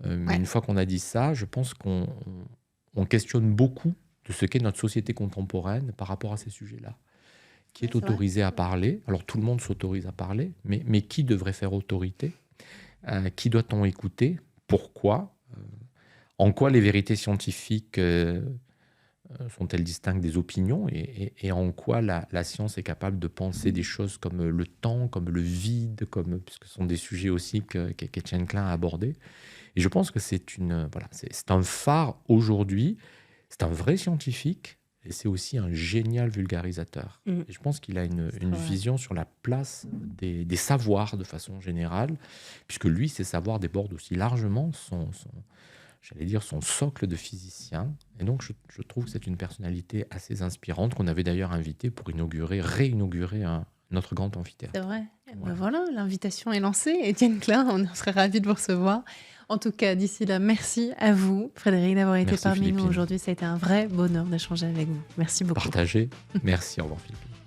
mais une fois qu'on a dit ça, je pense qu'on questionne beaucoup de ce qu'est notre société contemporaine par rapport à ces sujets-là. Qui est autorisé à parler? Alors tout le monde s'autorise à parler, mais qui devrait faire autorité? Qui doit-on écouter? Pourquoi? En quoi les vérités scientifiques sont-elles distinctes des opinions? Et en quoi la science est capable de penser des choses comme le temps, comme le vide, puisque ce sont des sujets aussi qu'Étienne Klein a abordés. Et je pense que c'est un phare aujourd'hui, c'est un vrai scientifique, et c'est aussi un génial vulgarisateur. Et je pense qu'il a une vision sur la place des savoirs de façon générale, puisque lui, ses savoirs débordent aussi largement son socle de physicien. Et donc, je trouve que c'est une personnalité assez inspirante qu'on avait d'ailleurs invité pour réinaugurer notre grand amphithéâtre. C'est vrai. Ben voilà, l'invitation est lancée. Étienne Klein, on serait ravis de vous recevoir. En tout cas, d'ici là, merci à vous, Frédéric, d'avoir été parmi nous aujourd'hui. Ça a été un vrai bonheur d'échanger avec vous. Merci beaucoup. Partagez. Merci, au revoir Philippine.